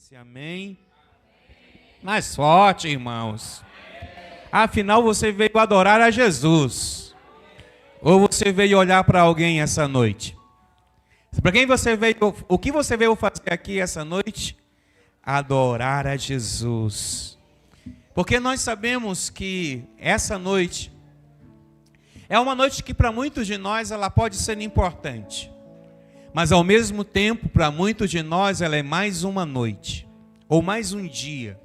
disse amém. Mais forte, irmãos. Afinal, você veio adorar a Jesus. Ou você veio olhar para alguém essa noite? Para quem você veio, o que você veio fazer aqui essa noite? Adorar a Jesus. Porque nós sabemos que essa noite é uma noite que para muitos de nós ela pode ser importante. Mas ao mesmo tempo, para muitos de nós ela é mais uma noite. Ou mais um dia.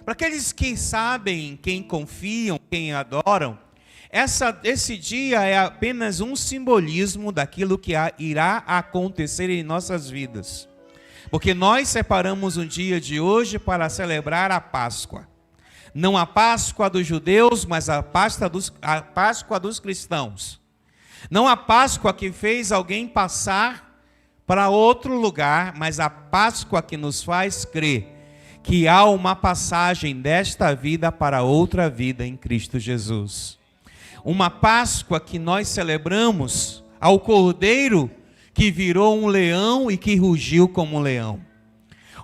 Para aqueles que sabem, quem confiam, quem adoram, esse dia é apenas um simbolismo daquilo que irá acontecer em nossas vidas. Porque nós separamos um dia de hoje para celebrar a Páscoa. Não a Páscoa dos judeus, mas a Páscoa dos cristãos. Não a Páscoa que fez alguém passar para outro lugar, mas a Páscoa que nos faz crer que há uma passagem desta vida para outra vida em Cristo Jesus. Uma Páscoa que nós celebramos ao Cordeiro que virou um leão e que rugiu como um leão.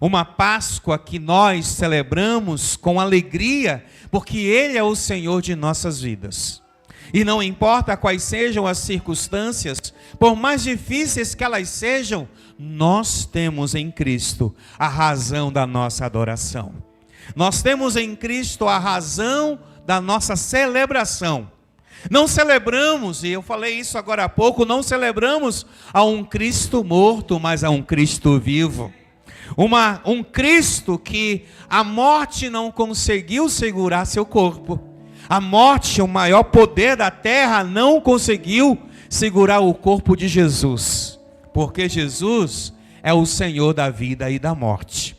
Uma Páscoa que nós celebramos com alegria, porque Ele é o Senhor de nossas vidas. E não importa quais sejam as circunstâncias, por mais difíceis que elas sejam, nós temos em Cristo a razão da nossa adoração. Nós temos em Cristo a razão da nossa celebração. Não celebramos, e eu falei isso agora há pouco, não celebramos a um Cristo morto, mas a um Cristo vivo. Um Cristo que a morte não conseguiu segurar seu corpo. A morte, o maior poder da terra, não conseguiu segurar o corpo de Jesus. Porque Jesus é o Senhor da vida e da morte.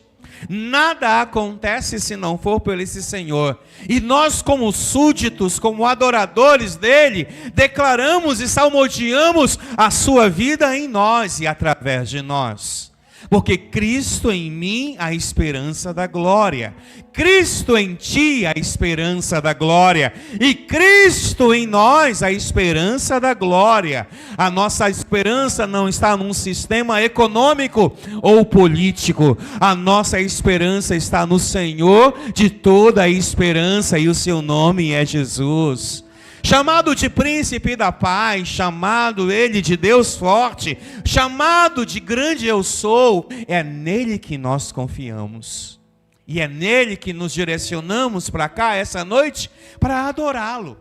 Nada acontece se não for por esse Senhor. E nós, como súditos, como adoradores dele, declaramos e salmodiamos a sua vida em nós e através de nós. Porque Cristo em mim, a esperança da glória. Cristo em ti, a esperança da glória. E Cristo em nós, a esperança da glória. A nossa esperança não está num sistema econômico ou político. A nossa esperança está no Senhor de toda a esperança, e o seu nome é Jesus. Chamado de príncipe da paz, chamado ele de Deus forte, chamado de grande eu sou, é nele que nós confiamos. E é nele que nos direcionamos para cá essa noite para adorá-lo.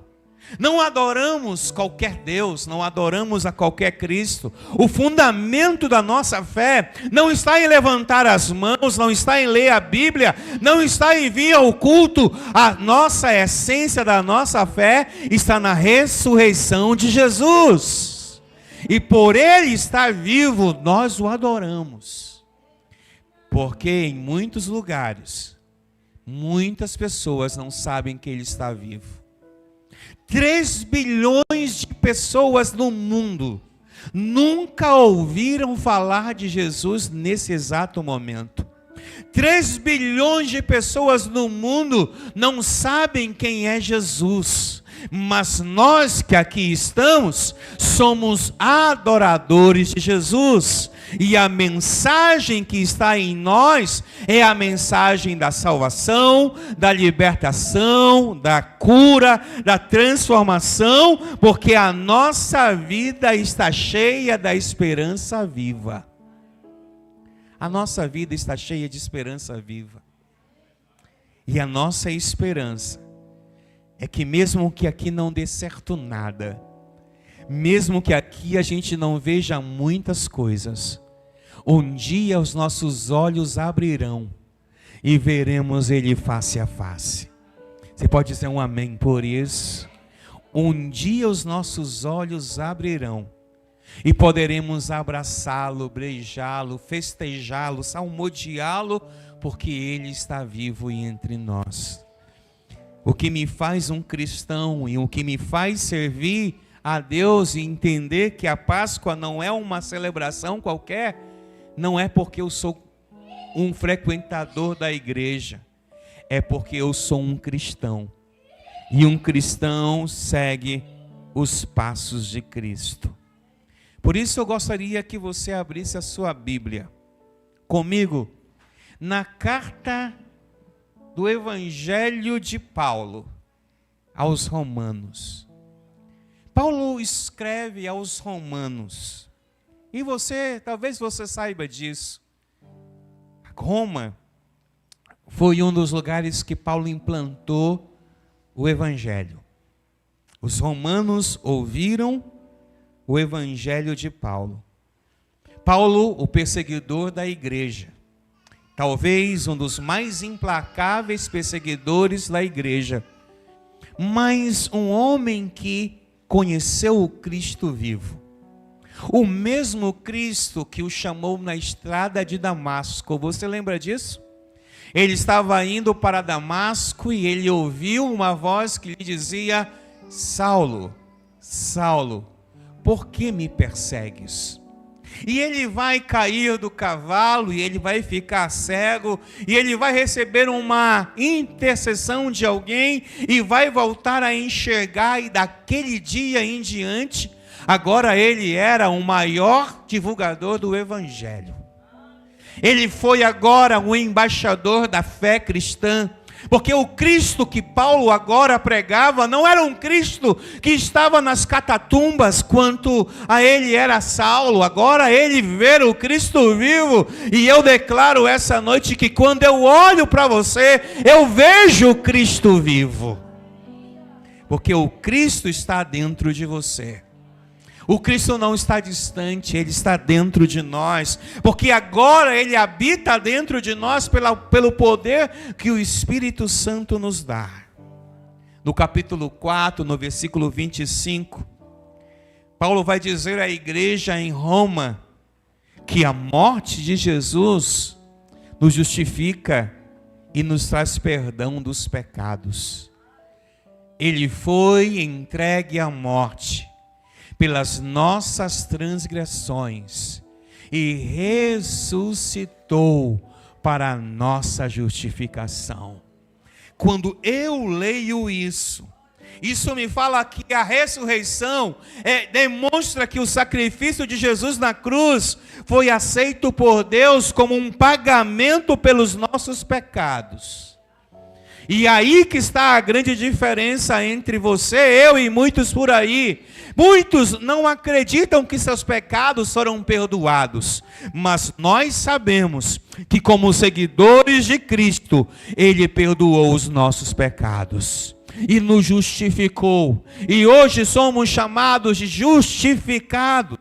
Não adoramos qualquer Deus, não adoramos a qualquer Cristo. O fundamento da nossa fé não está em levantar as mãos, não está em ler a Bíblia, não está em vir ao culto. A nossa essência da nossa fé está na ressurreição de Jesus. E por Ele estar vivo, nós o adoramos. Porque em muitos lugares, muitas pessoas não sabem que Ele está vivo. 3 bilhões de pessoas no mundo nunca ouviram falar de Jesus nesse exato momento. 3 bilhões de pessoas no mundo não sabem quem é Jesus. Mas nós que aqui estamos, somos adoradores de Jesus. E a mensagem que está em nós é a mensagem da salvação, da libertação, da cura, da transformação, porque a nossa vida está cheia da esperança viva. A nossa vida está cheia de esperança viva. E a nossa esperança é que mesmo que aqui não dê certo nada, mesmo que aqui a gente não veja muitas coisas, um dia os nossos olhos abrirão e veremos Ele face a face. Você pode dizer um amém por isso? Um dia os nossos olhos abrirão e poderemos abraçá-lo, beijá-lo, festejá-lo, salmodiá-lo, porque Ele está vivo entre nós. O que me faz um cristão e o que me faz servir a Deus e entender que a Páscoa não é uma celebração qualquer, não é porque eu sou um frequentador da igreja, é porque eu sou um cristão. E um cristão segue os passos de Cristo. Por isso eu gostaria que você abrisse a sua Bíblia comigo na carta do Evangelho de Paulo aos Romanos. Paulo escreve aos Romanos, e talvez você saiba disso. Roma foi um dos lugares que Paulo implantou o Evangelho. Os romanos ouviram o Evangelho de Paulo. Paulo, o perseguidor da igreja, talvez um dos mais implacáveis perseguidores da igreja, mas um homem que conheceu o Cristo vivo. O mesmo Cristo que o chamou na estrada de Damasco. Você lembra disso? Ele estava indo para Damasco e ele ouviu uma voz que lhe dizia: Saulo, Saulo, por que me persegues? E ele vai cair do cavalo, e ele vai ficar cego, e ele vai receber uma intercessão de alguém, e vai voltar a enxergar, e daquele dia em diante, agora ele era o maior divulgador do Evangelho. Ele foi agora o embaixador da fé cristã, porque o Cristo que Paulo agora pregava não era um Cristo que estava nas catatumbas quanto a ele era Saulo. Agora ele vê o Cristo vivo, e eu declaro essa noite que quando eu olho para você, eu vejo o Cristo vivo, porque o Cristo está dentro de você. O Cristo não está distante, Ele está dentro de nós, porque agora Ele habita dentro de nós pelo poder que o Espírito Santo nos dá. No capítulo 4, no versículo 25, Paulo vai dizer à igreja em Roma que a morte de Jesus nos justifica e nos traz perdão dos pecados. Ele foi entregue à morte pelas nossas transgressões e ressuscitou para a nossa justificação. Quando eu leio isso me fala que a ressurreição demonstra que o sacrifício de Jesus na cruz foi aceito por Deus como um pagamento pelos nossos pecados. E aí que está a grande diferença entre você, eu e muitos por aí. Muitos não acreditam que seus pecados foram perdoados, mas nós sabemos que como seguidores de Cristo, Ele perdoou os nossos pecados e nos justificou. E hoje somos chamados de justificados,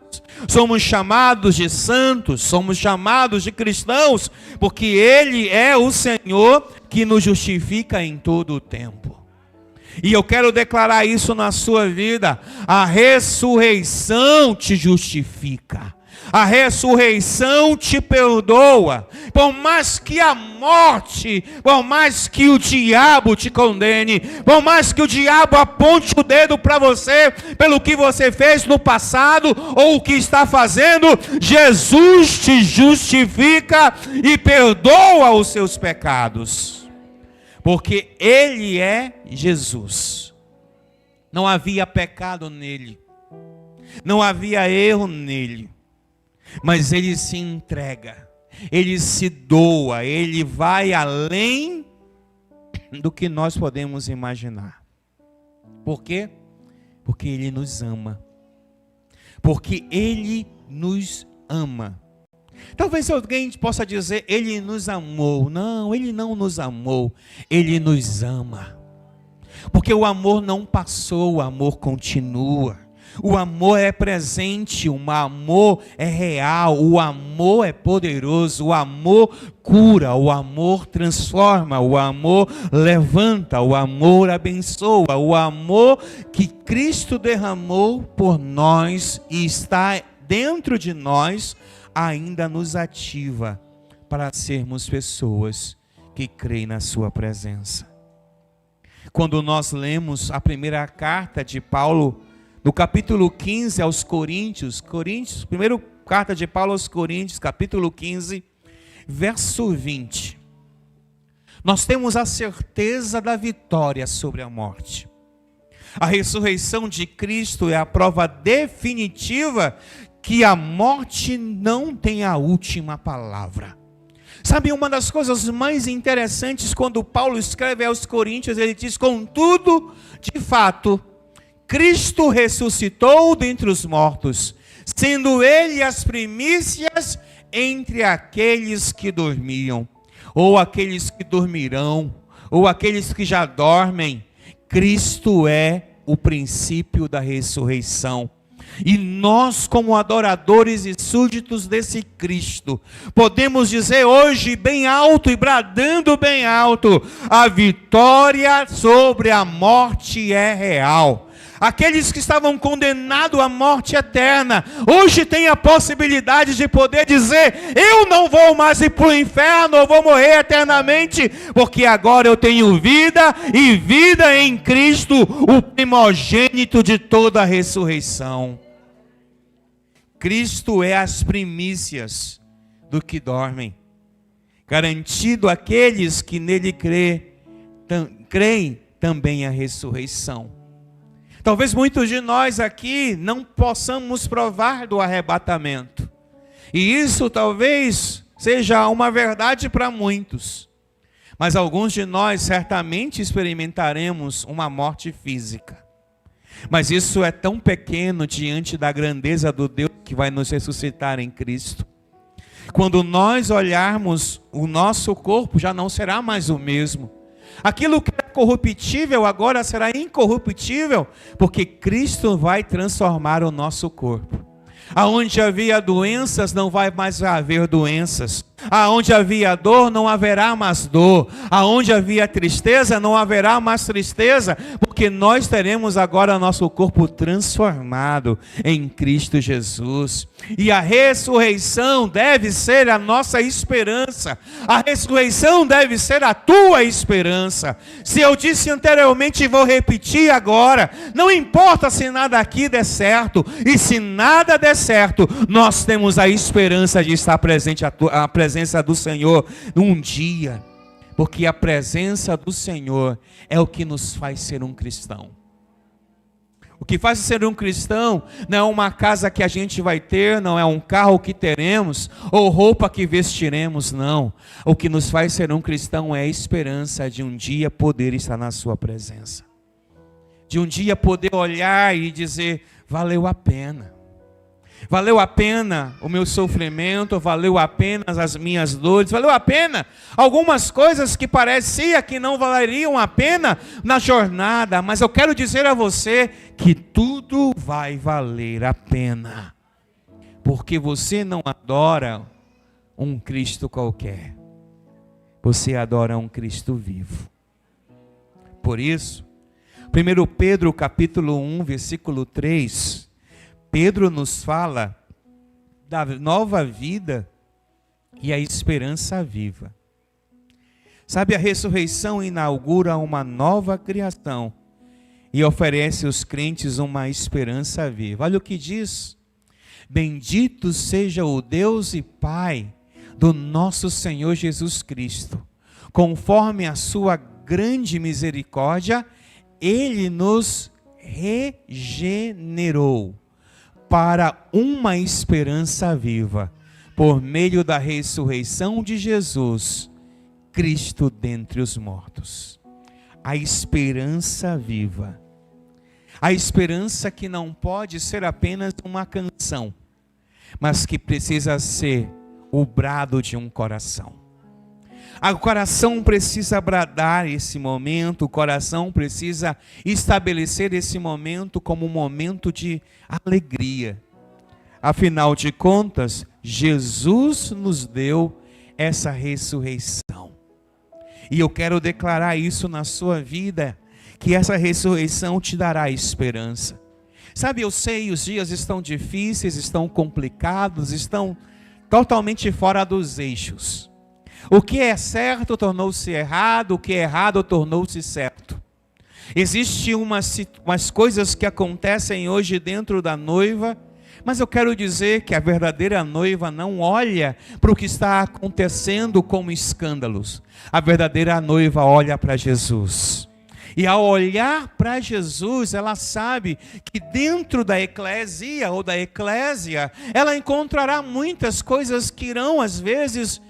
somos chamados de santos, somos chamados de cristãos, porque Ele é o Senhor que nos justifica em todo o tempo. E eu quero declarar isso na sua vida: a ressurreição te justifica. A ressurreição te perdoa. Por mais que a morte, por mais que o diabo te condene, por mais que o diabo aponte o dedo para você pelo que você fez no passado ou o que está fazendo, Jesus te justifica e perdoa os seus pecados. Porque Ele é Jesus. Não havia pecado nele, não havia erro nele. Mas Ele se entrega, Ele se doa, Ele vai além do que nós podemos imaginar. Por quê? Porque Ele nos ama. Porque Ele nos ama. Talvez alguém possa dizer: Ele nos amou. Não, Ele não nos amou, Ele nos ama. Porque o amor não passou, o amor continua. O amor é presente, o amor é real, o amor é poderoso, o amor cura, o amor transforma, o amor levanta, o amor abençoa, o amor que Cristo derramou por nós e está dentro de nós ainda nos ativa para sermos pessoas que creem na sua presença. Quando nós lemos a primeira carta de Paulo, no capítulo 15 aos Coríntios, primeira carta de Paulo aos Coríntios, capítulo 15, verso 20. Nós temos a certeza da vitória sobre a morte. A ressurreição de Cristo é a prova definitiva que a morte não tem a última palavra. Sabe, uma das coisas mais interessantes quando Paulo escreve aos Coríntios, ele diz: contudo, de fato, Cristo ressuscitou dentre os mortos, sendo ele as primícias entre aqueles que dormiam, ou aqueles que dormirão, ou aqueles que já dormem. Cristo é o princípio da ressurreição. E nós, como adoradores e súditos desse Cristo, podemos dizer hoje bem alto e bradando bem alto: a vitória sobre a morte é real. Aqueles que estavam condenados à morte eterna, hoje têm a possibilidade de poder dizer: eu não vou mais ir para o inferno, eu vou morrer eternamente, porque agora eu tenho vida, e vida em Cristo, o primogênito de toda a ressurreição. Cristo é as primícias do que dormem, garantido àqueles que nele creem também a ressurreição. Talvez muitos de nós aqui não possamos provar do arrebatamento. E isso talvez seja uma verdade para muitos. Mas alguns de nós certamente experimentaremos uma morte física. Mas isso é tão pequeno diante da grandeza do Deus que vai nos ressuscitar em Cristo. Quando nós olharmos, o nosso corpo já não será mais o mesmo. Aquilo que é corruptível agora será incorruptível, porque Cristo vai transformar o nosso corpo. Aonde havia doenças, não vai mais haver doenças. Aonde havia dor, não haverá mais dor. Aonde havia tristeza, não haverá mais tristeza, porque nós teremos agora nosso corpo transformado em Cristo Jesus. E a ressurreição deve ser a nossa esperança. A ressurreição deve ser a tua esperança. Se eu disse anteriormente e vou repetir agora, não importa se nada aqui der certo, e se nada der certo, nós temos a esperança de estar presente a presença do Senhor num dia, porque a presença do Senhor é o que nos faz ser um cristão. O que faz ser um cristão não é uma casa que a gente vai ter, não é um carro que teremos, ou roupa que vestiremos, não. O que nos faz ser um cristão é a esperança de um dia poder estar na sua presença. De um dia poder olhar e dizer: valeu a pena. Valeu a pena o meu sofrimento, valeu a pena as minhas dores, valeu a pena algumas coisas que parecia que não valeriam a pena na jornada, mas eu quero dizer a você que tudo vai valer a pena, porque você não adora um Cristo qualquer, você adora um Cristo vivo. Por isso, 1 Pedro capítulo 1, versículo 3, Pedro nos fala da nova vida e a esperança viva. Sabe, a ressurreição inaugura uma nova criação e oferece aos crentes uma esperança viva. Olha o que diz: bendito seja o Deus e Pai do nosso Senhor Jesus Cristo. Conforme a sua grande misericórdia, Ele nos regenerou para uma esperança viva, por meio da ressurreição de Jesus, Cristo dentre os mortos. A esperança viva. A esperança que não pode ser apenas uma canção, mas que precisa ser o brado de um coração. O coração precisa bradar esse momento, o coração precisa estabelecer esse momento como um momento de alegria. Afinal de contas, Jesus nos deu essa ressurreição. E eu quero declarar isso na sua vida, que essa ressurreição te dará esperança. Sabe, eu sei, os dias estão difíceis, estão complicados, estão totalmente fora dos eixos. O que é certo tornou-se errado, o que é errado tornou-se certo. Existem umas coisas que acontecem hoje dentro da noiva, mas eu quero dizer que a verdadeira noiva não olha para o que está acontecendo como escândalos. A verdadeira noiva olha para Jesus. E ao olhar para Jesus, ela sabe que dentro da eclésia ou da eclésia, ela encontrará muitas coisas que irão às vezes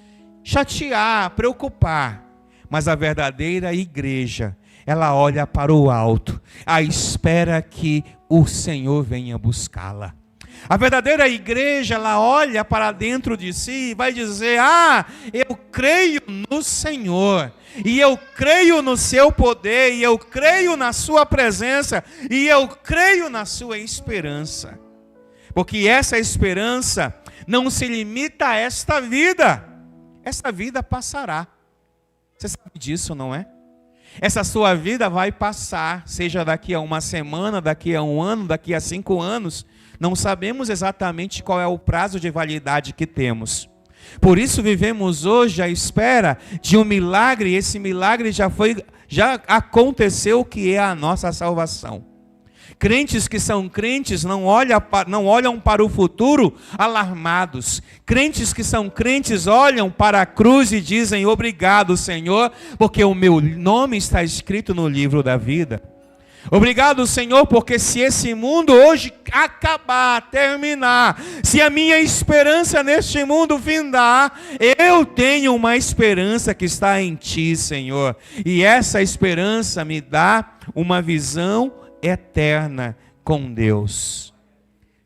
chatear, preocupar. Mas a verdadeira igreja, ela olha para o alto, à espera que o Senhor venha buscá-la. A verdadeira igreja, ela olha para dentro de si e vai dizer: eu creio no Senhor, e eu creio no seu poder, e eu creio na sua presença, e eu creio na sua esperança. Porque essa esperança não se limita a esta vida. Esta vida passará. Você sabe disso, não é? Essa sua vida vai passar, seja daqui a uma semana, daqui a um ano, daqui a 5 anos. Não sabemos exatamente qual é o prazo de validade que temos. Por isso vivemos hoje à espera de um milagre, e esse milagre já aconteceu, que é a nossa salvação. Crentes que são crentes não olham para o futuro alarmados. Crentes que são crentes olham para a cruz e dizem: obrigado, Senhor, porque o meu nome está escrito no livro da vida. Obrigado, Senhor, porque se esse mundo hoje acabar, terminar, se a minha esperança neste mundo findar, eu tenho uma esperança que está em Ti, Senhor. E essa esperança me dá uma visão eterna com Deus,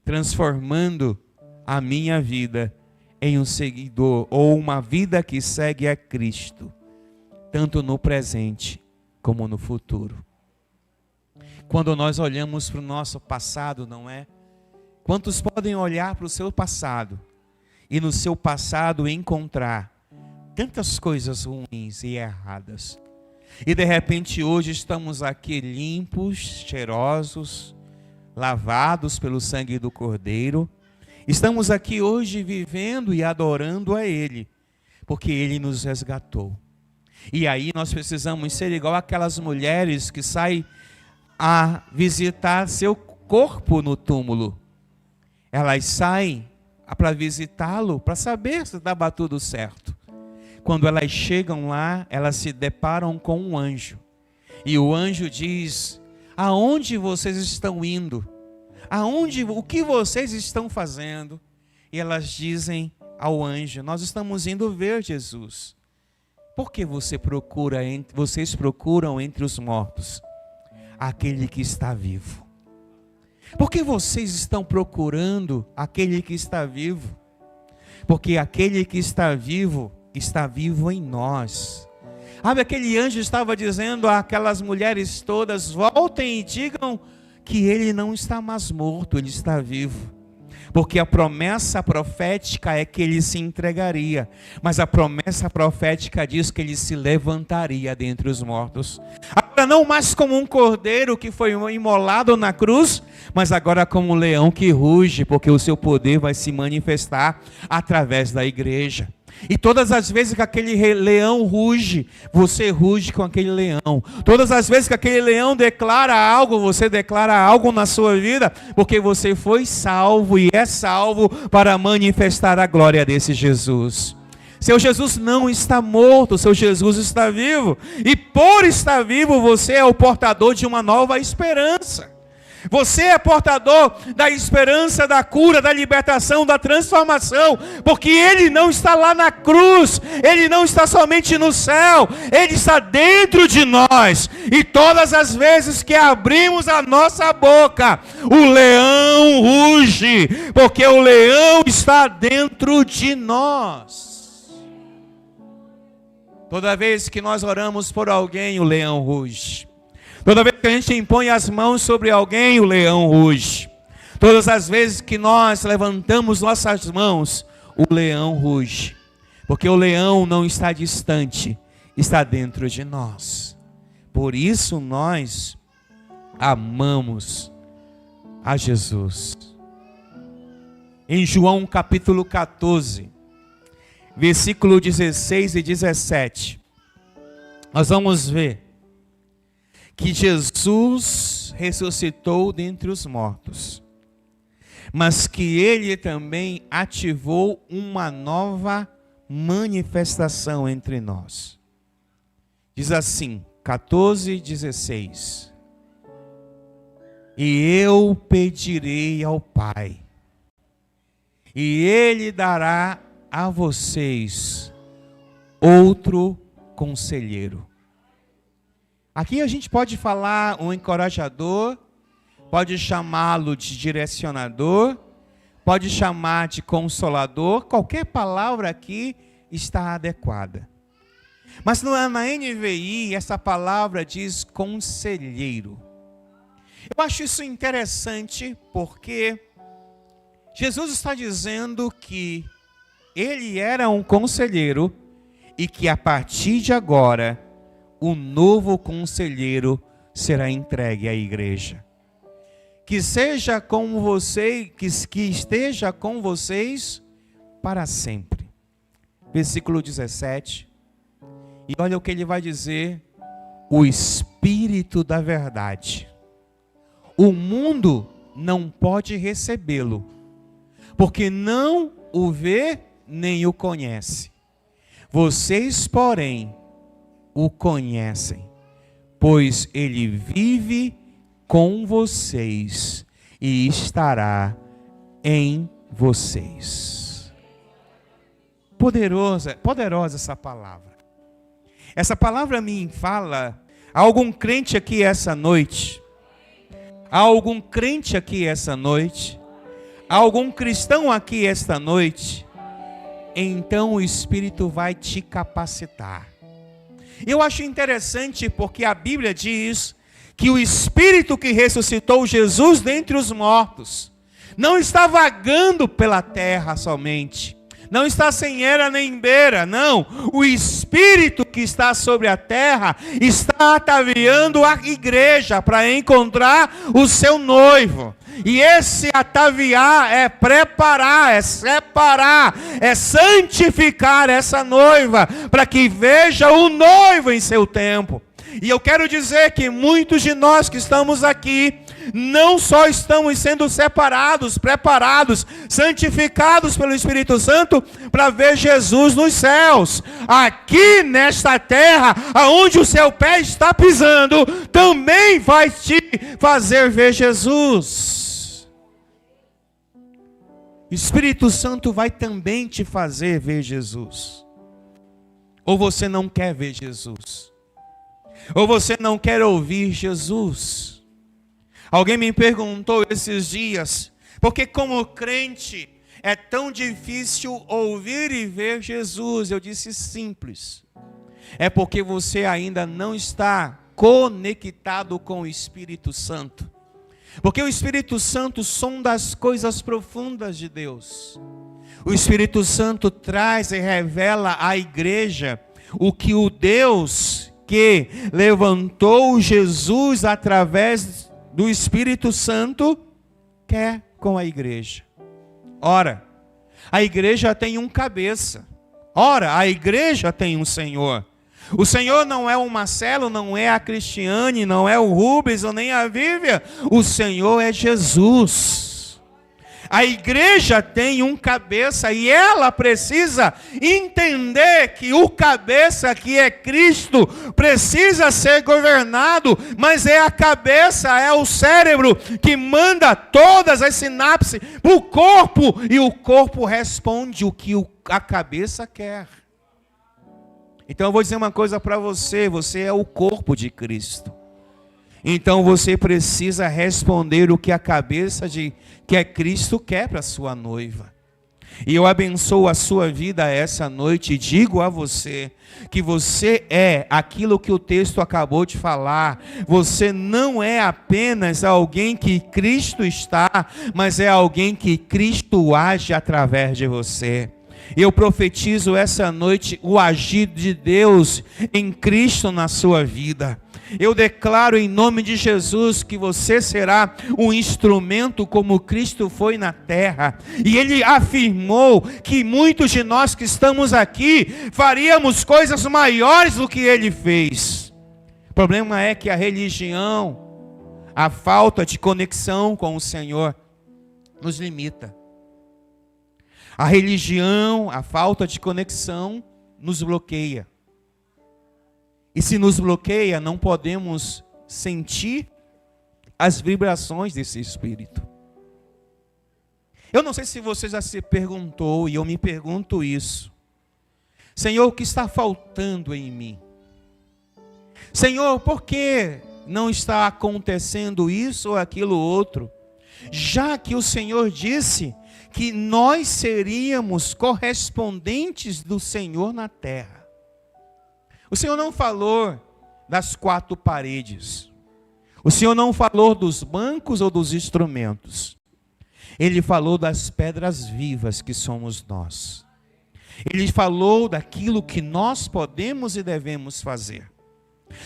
transformando a minha vida em um seguidor, ou uma vida que segue a Cristo, tanto no presente como no futuro. Quando nós olhamos para o nosso passado, não é? Quantos podem olhar para o seu passado e no seu passado encontrar tantas coisas ruins e erradas? E de repente hoje estamos aqui limpos, cheirosos, lavados pelo sangue do Cordeiro. Estamos aqui hoje vivendo e adorando a Ele, porque Ele nos resgatou. E aí nós precisamos ser igual aquelas mulheres que saem a visitar seu corpo no túmulo. Elas saem para visitá-lo, para saber se estava tudo certo. Quando elas chegam lá, elas se deparam com um anjo. E o anjo diz: aonde vocês estão indo? O que vocês estão fazendo? E elas dizem ao anjo: nós estamos indo ver Jesus. Por que vocês procuram entre os mortos aquele que está vivo? Por que vocês estão procurando aquele que está vivo? Porque aquele que está vivo em nós. Aquele anjo estava dizendo àquelas mulheres todas: voltem e digam que ele não está mais morto, ele está vivo. Porque a promessa profética é que ele se entregaria, mas a promessa profética diz que ele se levantaria dentre os mortos. Agora não mais como um cordeiro que foi imolado na cruz, mas agora como um leão que ruge, porque o seu poder vai se manifestar através da igreja. E todas as vezes que aquele leão ruge, você ruge com aquele leão. Todas as vezes que aquele leão declara algo, você declara algo na sua vida, porque você foi salvo e é salvo para manifestar a glória desse Jesus. Seu Jesus não está morto, seu Jesus está vivo. E por estar vivo, você é o portador de uma nova esperança. Você é portador da esperança, da cura, da libertação, da transformação, porque Ele não está lá na cruz, Ele não está somente no céu, Ele está dentro de nós. E todas as vezes que abrimos a nossa boca, o leão ruge, porque o leão está dentro de nós. Toda vez que nós oramos por alguém, o leão ruge. Toda vez que a gente impõe as mãos sobre alguém, o leão ruge. Todas as vezes que nós levantamos nossas mãos, o leão ruge. Porque o leão não está distante, está dentro de nós. Por isso nós amamos a Jesus. Em João capítulo 14, versículo 16 e 17, nós vamos ver que Jesus ressuscitou dentre os mortos, mas que Ele também ativou uma nova manifestação entre nós. Diz assim, 14:16: e eu pedirei ao Pai, e Ele dará a vocês outro conselheiro. Aqui a gente pode falar um encorajador, pode chamá-lo de direcionador, pode chamar de consolador, qualquer palavra aqui está adequada. Mas na NVI, essa palavra diz conselheiro. Eu acho isso interessante porque Jesus está dizendo que ele era um conselheiro e que a partir de agora, o novo conselheiro será entregue à igreja. Que seja com você, que esteja com vocês para sempre. Versículo 17. E olha o que ele vai dizer: o Espírito da verdade. O mundo não pode recebê-lo, porque não o vê nem o conhece. Vocês, porém, o conhecem, pois ele vive com vocês e estará em vocês. Poderosa essa palavra. Essa palavra me fala a algum crente aqui essa noite. Há algum crente aqui essa noite? Há algum cristão aqui esta noite? Então o Espírito vai te capacitar. Eu acho interessante porque a Bíblia diz que o Espírito que ressuscitou Jesus dentre os mortos não está vagando pela terra somente, não está sem era nem beira, não. O Espírito que está sobre a terra está ataviando a igreja para encontrar o seu noivo. E esse ataviar é preparar, é separar, é santificar essa noiva para que veja o noivo em seu tempo. E eu quero dizer que muitos de nós que estamos aqui, não só estamos sendo separados, preparados, santificados pelo Espírito Santo para ver Jesus nos céus. Aqui nesta terra, aonde o seu pé está pisando, também vai te fazer ver Jesus. O Espírito Santo vai também te fazer ver Jesus. Ou você não quer ver Jesus? Ou você não quer ouvir Jesus? Alguém me perguntou esses dias, porque como crente é tão difícil ouvir e ver Jesus? Eu disse simples. É porque você ainda não está conectado com o Espírito Santo. Porque o Espírito Santo sonda as coisas profundas de Deus. O Espírito Santo traz e revela à igreja o que o Deus que levantou Jesus através do Espírito Santo quer com a igreja. Ora, a igreja tem um cabeça. Ora, a igreja tem um Senhor. O Senhor não é o Marcelo, não é a Cristiane, não é o Rubens ou nem a Vívia. O Senhor é Jesus. A igreja tem um cabeça e ela precisa entender que o cabeça, que é Cristo, precisa ser governado, mas é a cabeça, é o cérebro que manda todas as sinapses para o corpo e o corpo responde o que a cabeça quer. Então eu vou dizer uma coisa para você, você é o corpo de Cristo. Então você precisa responder o que a cabeça que é Cristo quer para a sua noiva. E eu abençoo a sua vida essa noite e digo a você que você é aquilo que o texto acabou de falar. Você não é apenas alguém que Cristo está, mas é alguém que Cristo age através de você. Eu profetizo essa noite o agir de Deus em Cristo na sua vida. Eu declaro em nome de Jesus que você será um instrumento como Cristo foi na terra. E Ele afirmou que muitos de nós que estamos aqui faríamos coisas maiores do que Ele fez. O problema é que a religião, a falta de conexão com o Senhor nos limita. A religião, a falta de conexão nos bloqueia. E se nos bloqueia, não podemos sentir as vibrações desse Espírito. Eu não sei se você já se perguntou, e eu me pergunto isso. Senhor, o que está faltando em mim? Senhor, por que não está acontecendo isso ou aquilo outro? Já que o Senhor disse que nós seríamos correspondentes do Senhor na terra. O Senhor não falou das quatro paredes. O Senhor não falou dos bancos ou dos instrumentos. Ele falou das pedras vivas que somos nós. Ele falou daquilo que nós podemos e devemos fazer.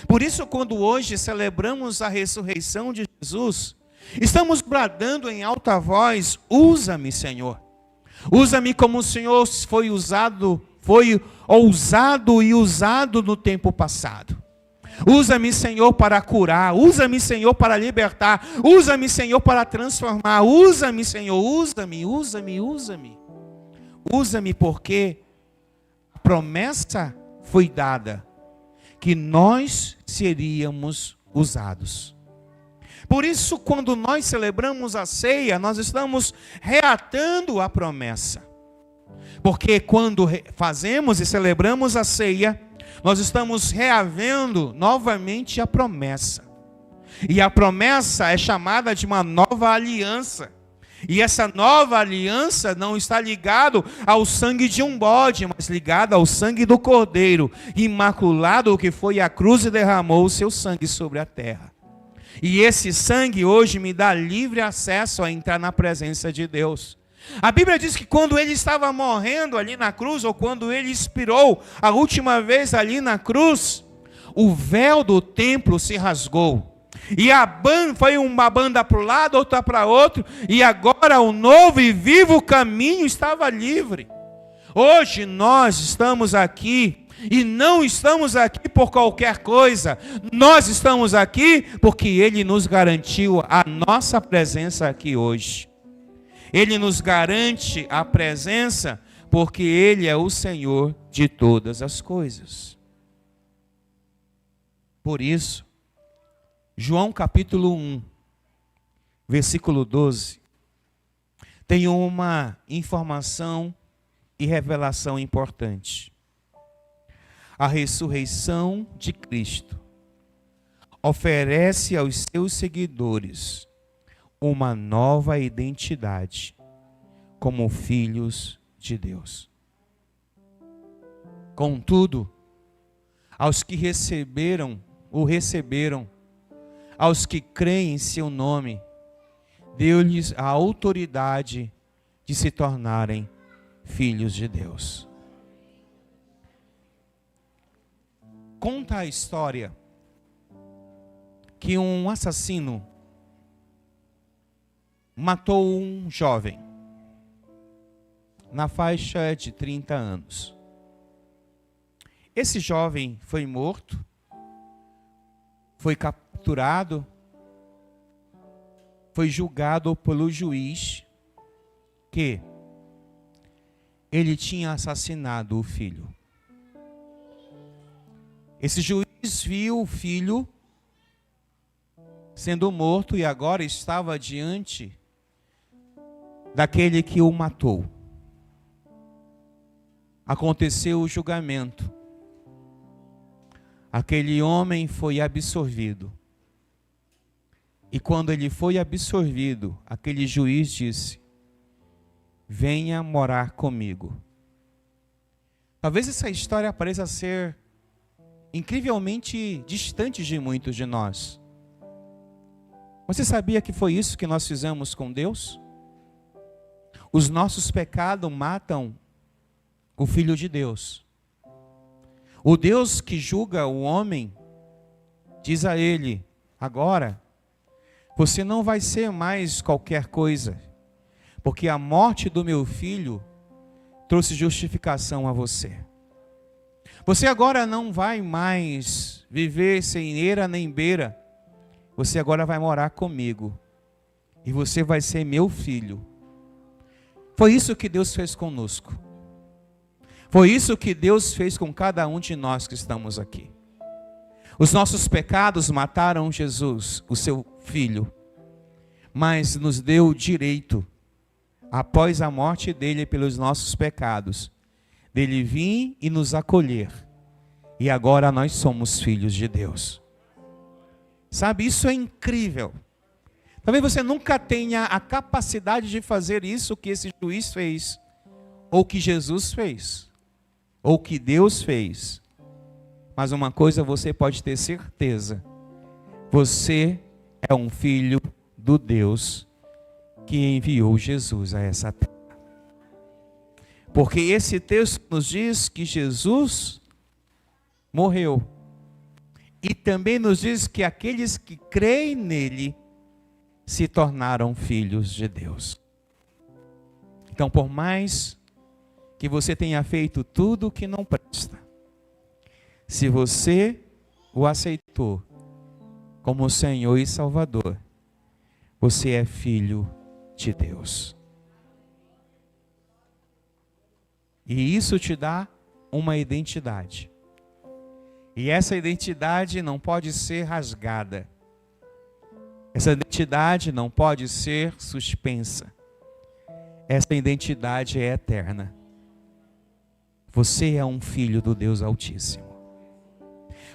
Por isso, quando hoje celebramos a ressurreição de Jesus, estamos bradando em alta voz: usa-me, Senhor. Usa-me como o Senhor foi ousado e usado no tempo passado. Usa-me, Senhor, para curar. Usa-me, Senhor, para libertar. Usa-me, Senhor, para transformar. Usa-me, Senhor. Usa-me, usa-me, usa-me. Usa-me porque a promessa foi dada que nós seríamos usados. Por isso, quando nós celebramos a ceia, nós estamos reatando a promessa. Porque quando fazemos e celebramos a ceia, nós estamos reavendo novamente a promessa. E a promessa é chamada de uma nova aliança. E essa nova aliança não está ligada ao sangue de um bode, mas ligada ao sangue do Cordeiro, imaculado, que foi à cruz e derramou o seu sangue sobre a terra. E esse sangue hoje me dá livre acesso a entrar na presença de Deus. A Bíblia diz que quando ele estava morrendo ali na cruz, ou quando ele expirou a última vez ali na cruz, o véu do templo se rasgou. E foi uma banda para um lado, outra para outro, e agora o novo e vivo caminho estava livre. Hoje nós estamos aqui, e não estamos aqui por qualquer coisa, nós estamos aqui porque Ele nos garantiu a nossa presença aqui hoje. Ele nos garante a presença porque Ele é o Senhor de todas as coisas. Por isso, João capítulo 1, versículo 12, tem uma informação e revelação importante. A ressurreição de Cristo oferece aos seus seguidores uma nova identidade como filhos de Deus. Contudo, aos que receberam, aos que creem em seu nome, deu-lhes a autoridade de se tornarem filhos de Deus. Conta a história que um assassino matou um jovem na faixa de 30 anos. Esse jovem foi morto, foi capturado, foi julgado pelo juiz que ele tinha assassinado o filho. Esse juiz viu o filho sendo morto e agora estava diante daquele que o matou. Aconteceu o julgamento. Aquele homem foi absolvido. E quando ele foi absolvido, aquele juiz disse: venha morar comigo. Talvez essa história pareça ser incrivelmente distante de muitos de nós. Você sabia que foi isso que nós fizemos com Deus? Os nossos pecados matam o Filho de Deus. O Deus que julga o homem diz a ele: agora você não vai ser mais qualquer coisa, porque a morte do meu filho trouxe justificação a você. Você agora não vai mais viver sem eira nem beira. Você agora vai morar comigo. E você vai ser meu filho. Foi isso que Deus fez conosco. Foi isso que Deus fez com cada um de nós que estamos aqui. Os nossos pecados mataram Jesus, o seu filho. Mas nos deu o direito, após a morte dele pelos nossos pecados, dele vir e nos acolher. E agora nós somos filhos de Deus. Sabe, isso é incrível. Talvez você nunca tenha a capacidade de fazer isso que esse juiz fez, ou que Jesus fez, ou que Deus fez. Mas uma coisa você pode ter certeza: você é um filho do Deus que enviou Jesus a essa terra. Porque esse texto nos diz que Jesus morreu. E também nos diz que aqueles que creem nele se tornaram filhos de Deus. Então, por mais que você tenha feito tudo o que não presta, se você o aceitou como Senhor e Salvador, você é filho de Deus. E isso te dá uma identidade. E essa identidade não pode ser rasgada. Essa identidade não pode ser suspensa. Essa identidade é eterna. Você é um filho do Deus Altíssimo.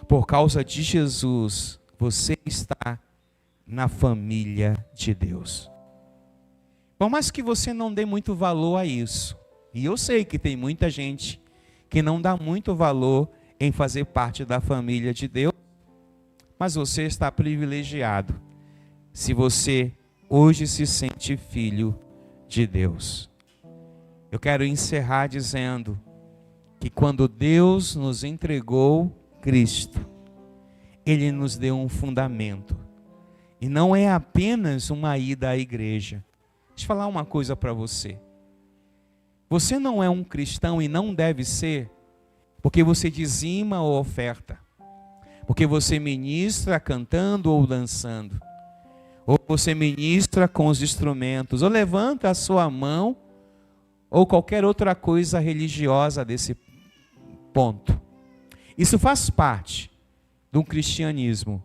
Por causa de Jesus, você está na família de Deus. Por mais que você não dê muito valor a isso, e eu sei que tem muita gente que não dá muito valor em fazer parte da família de Deus, mas você está privilegiado se você hoje se sente filho de Deus. Eu quero encerrar dizendo que quando Deus nos entregou Cristo, Ele nos deu um fundamento. E não é apenas uma ida à igreja. Deixa eu falar uma coisa para você. Você não é um cristão e não deve ser porque você dizima ou oferta, porque você ministra cantando ou dançando, ou você ministra com os instrumentos, ou levanta a sua mão, ou qualquer outra coisa religiosa desse ponto. Isso faz parte do cristianismo,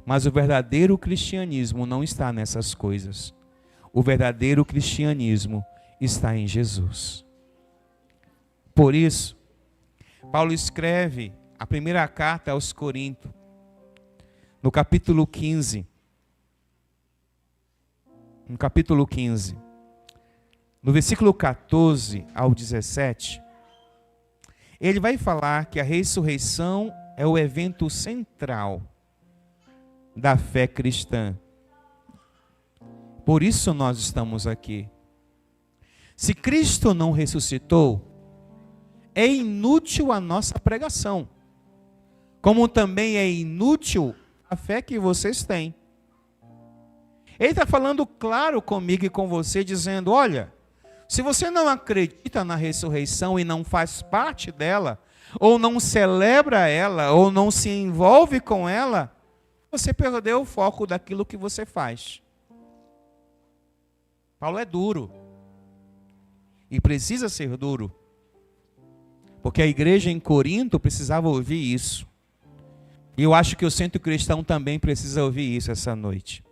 mas o verdadeiro cristianismo não está nessas coisas. O verdadeiro cristianismo está em Jesus. Por isso, Paulo escreve a primeira carta aos Coríntios, no capítulo 15. No versículo 14 ao 17, ele vai falar que a ressurreição é o evento central da fé cristã. Por isso nós estamos aqui. Se Cristo não ressuscitou, é inútil a nossa pregação, como também é inútil a fé que vocês têm. Ele está falando claro comigo e com você, dizendo: olha, se você não acredita na ressurreição e não faz parte dela, ou não celebra ela, ou não se envolve com ela, você perdeu o foco daquilo que você faz. Paulo é duro, e precisa ser duro, porque a igreja em Corinto precisava ouvir isso. E eu acho que o Centro Cristão também precisa ouvir isso essa noite.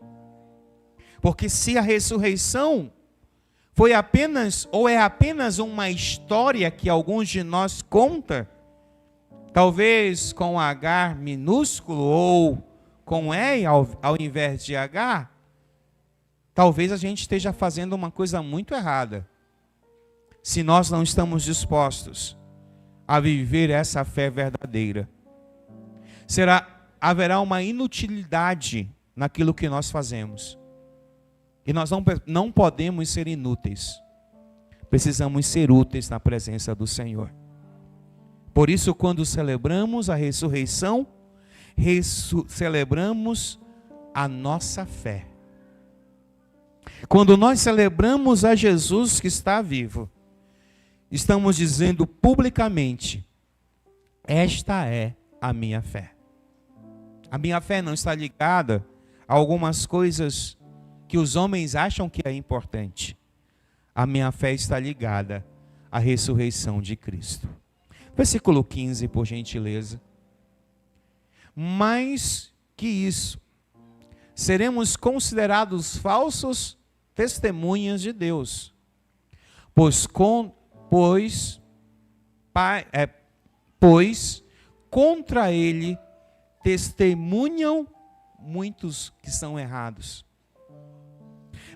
Porque se a ressurreição foi apenas, ou é apenas uma história que alguns de nós contam, talvez com H minúsculo ou com E ao invés de H, talvez a gente esteja fazendo uma coisa muito errada, se nós não estamos dispostos a viver essa fé verdadeira. Haverá uma inutilidade naquilo que nós fazemos. E nós não podemos ser inúteis. Precisamos ser úteis na presença do Senhor. Por isso, quando celebramos a ressurreição, celebramos a nossa fé. Quando nós celebramos a Jesus que está vivo, estamos dizendo publicamente: esta é a minha fé. A minha fé não está ligada a algumas coisas que os homens acham que é importante. A minha fé está ligada à ressurreição de Cristo. Versículo 15, por gentileza. Mais que isso, seremos considerados falsos testemunhas de Deus, pois pois contra ele testemunham muitos que são errados.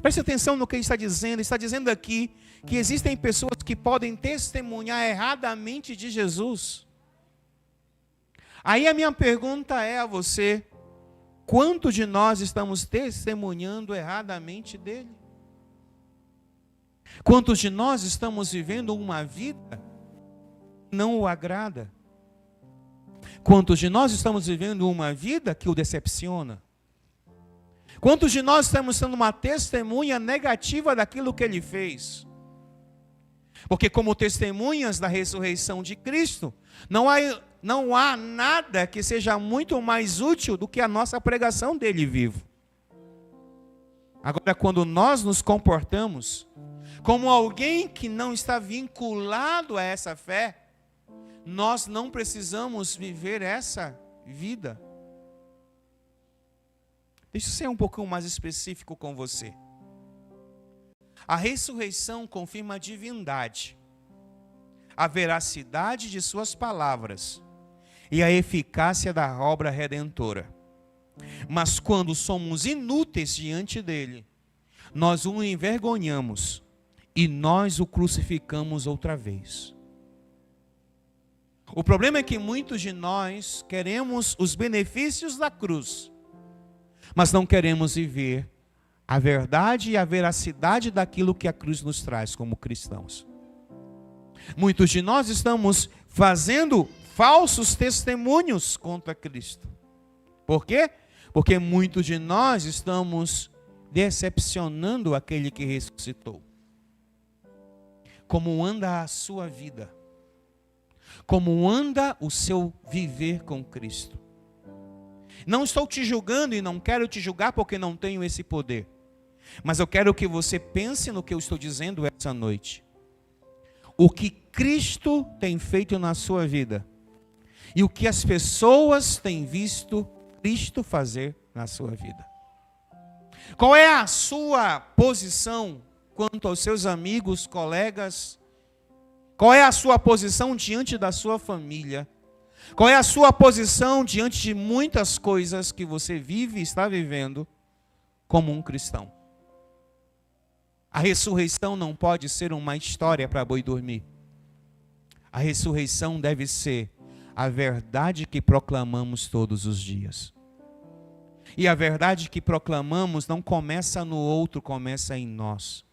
Preste atenção no que ele está dizendo. Ele está dizendo aqui que existem pessoas que podem testemunhar erradamente de Jesus. Aí a minha pergunta é a você: quantos de nós estamos testemunhando erradamente dele? Quantos de nós estamos vivendo uma vida que não o agrada? Quantos de nós estamos vivendo uma vida que o decepciona? Quantos de nós estamos sendo uma testemunha negativa daquilo que ele fez? Porque como testemunhas da ressurreição de Cristo, não há nada que seja muito mais útil do que a nossa pregação dele vivo. Agora, quando nós nos comportamos como alguém que não está vinculado a essa fé, nós não precisamos viver essa vida. Deixa eu ser um pouquinho mais específico com você. A ressurreição confirma a divindade, a veracidade de suas palavras e a eficácia da obra redentora. Mas quando somos inúteis diante dele, nós o envergonhamos e nós o crucificamos outra vez. O problema é que muitos de nós queremos os benefícios da cruz, mas não queremos viver a verdade e a veracidade daquilo que a cruz nos traz como cristãos. Muitos de nós estamos fazendo falsos testemunhos contra Cristo. Por quê? Porque muitos de nós estamos decepcionando aquele que ressuscitou. Como anda a sua vida? Como anda o seu viver com Cristo? Não estou te julgando e não quero te julgar porque não tenho esse poder. Mas eu quero que você pense no que eu estou dizendo essa noite. O que Cristo tem feito na sua vida e o que as pessoas têm visto Cristo fazer na sua vida. Qual é a sua posição quanto aos seus amigos, colegas? Qual é a sua posição diante da sua família? Qual é a sua posição diante de muitas coisas que você vive e está vivendo como um cristão? A ressurreição não pode ser uma história para boi dormir. A ressurreição deve ser a verdade que proclamamos todos os dias. E a verdade que proclamamos não começa no outro, começa em nós.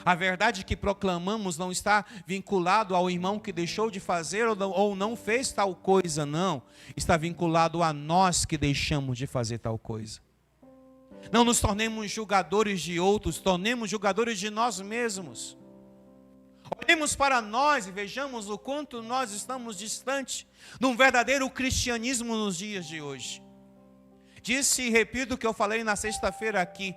A verdade que proclamamos não está vinculado ao irmão que deixou de fazer ou não fez tal coisa, não. Está vinculado a nós que deixamos de fazer tal coisa. Não nos tornemos julgadores de outros, tornemos julgadores de nós mesmos. Olhemos para nós e vejamos o quanto nós estamos distantes de um verdadeiro cristianismo nos dias de hoje. Disse e repito o que eu falei na sexta-feira aqui.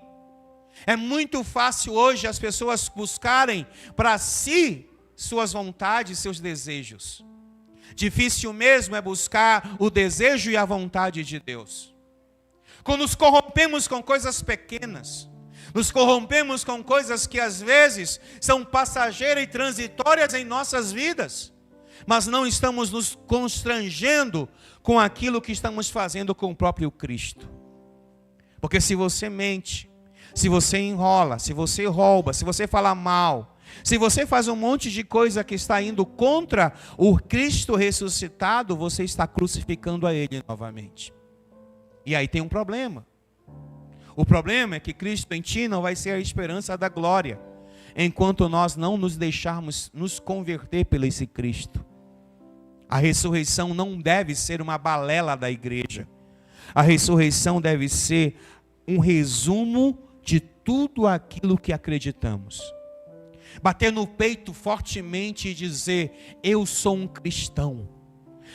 É muito fácil hoje as pessoas buscarem para si suas vontades, seus desejos. Difícil mesmo é buscar o desejo e a vontade de Deus. Quando nos corrompemos com coisas pequenas, nos corrompemos com coisas que às vezes são passageiras e transitórias em nossas vidas, mas não estamos nos constrangendo com aquilo que estamos fazendo com o próprio Cristo. Porque se você mente, se você enrola, se você rouba, se você fala mal, se você faz um monte de coisa que está indo contra o Cristo ressuscitado, você está crucificando a Ele novamente. E aí tem um problema. O problema é que Cristo em ti não vai ser a esperança da glória, enquanto nós não nos deixarmos nos converter por esse Cristo. A ressurreição não deve ser uma balela da igreja. A ressurreição deve ser um resumo de tudo aquilo que acreditamos. Bater no peito fortemente e dizer: eu sou um cristão.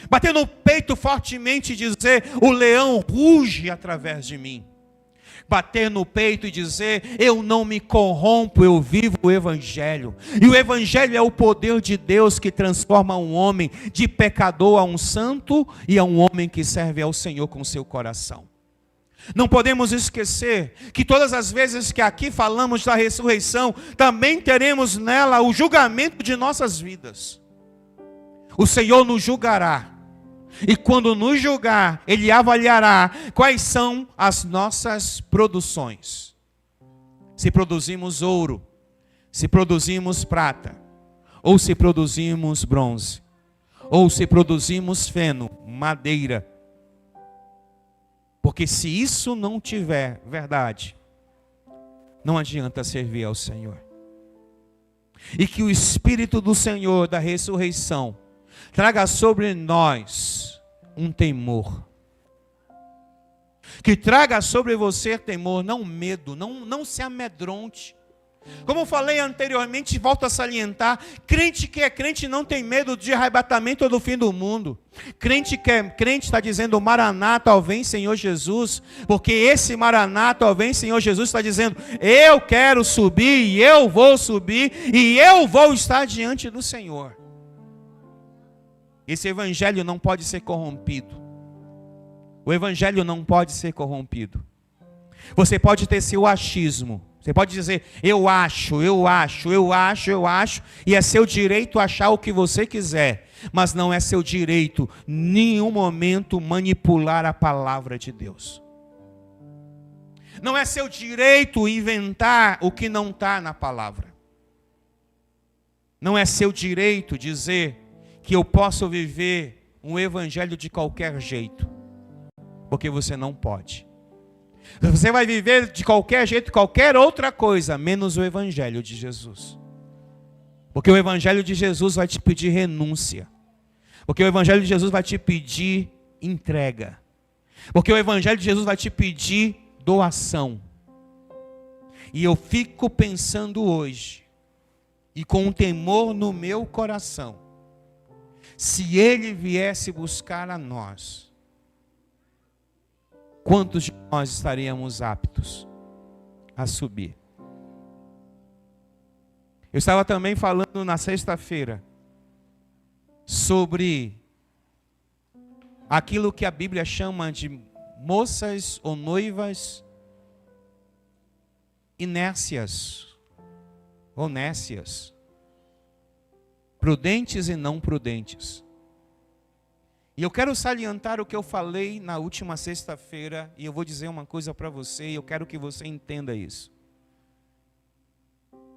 Bater no peito fortemente e dizer: o leão ruge através de mim. Bater no peito e dizer: eu não me corrompo, eu vivo o Evangelho. E o Evangelho é o poder de Deus que transforma um homem de pecador a um santo e a um homem que serve ao Senhor com seu coração. Não podemos esquecer que todas as vezes que aqui falamos da ressurreição, também teremos nela o julgamento de nossas vidas. O Senhor nos julgará. E quando nos julgar, Ele avaliará quais são as nossas produções. Se produzimos ouro, se produzimos prata, ou se produzimos bronze, ou se produzimos feno, madeira. Porque se isso não tiver verdade, não adianta servir ao Senhor. E que o Espírito do Senhor, da ressurreição, traga sobre nós um temor. Que traga sobre você temor, não medo, não se amedronte. Como eu falei anteriormente, volto a salientar, crente que é crente não tem medo de arrebatamento ou do fim do mundo. Crente que é crente está dizendo, Maranata, ó vem Senhor Jesus, porque esse Maranata, ó vem Senhor Jesus, está dizendo, eu quero subir, e eu vou subir, e eu vou estar diante do Senhor. Esse evangelho não pode ser corrompido. O evangelho não pode ser corrompido. Você pode ter seu achismo. Você pode dizer, eu acho, e é seu direito achar o que você quiser. Mas não é seu direito, em nenhum momento, manipular a palavra de Deus. Não é seu direito inventar o que não está na palavra. Não é seu direito dizer que eu posso viver um evangelho de qualquer jeito. Porque você não pode. Você vai viver de qualquer jeito, qualquer outra coisa, menos o evangelho de Jesus. Porque o evangelho de Jesus vai te pedir renúncia. Porque o evangelho de Jesus vai te pedir entrega. Porque o evangelho de Jesus vai te pedir doação. E eu fico pensando hoje, e com um temor no meu coração, se Ele viesse buscar a nós, quantos de nós estaríamos aptos a subir? Eu estava também falando na sexta-feira sobre aquilo que a Bíblia chama de moças ou noivas inércias ou nécias, prudentes e não prudentes. E eu quero salientar o que eu falei na última sexta-feira, e eu vou dizer uma coisa para você, e eu quero que você entenda isso.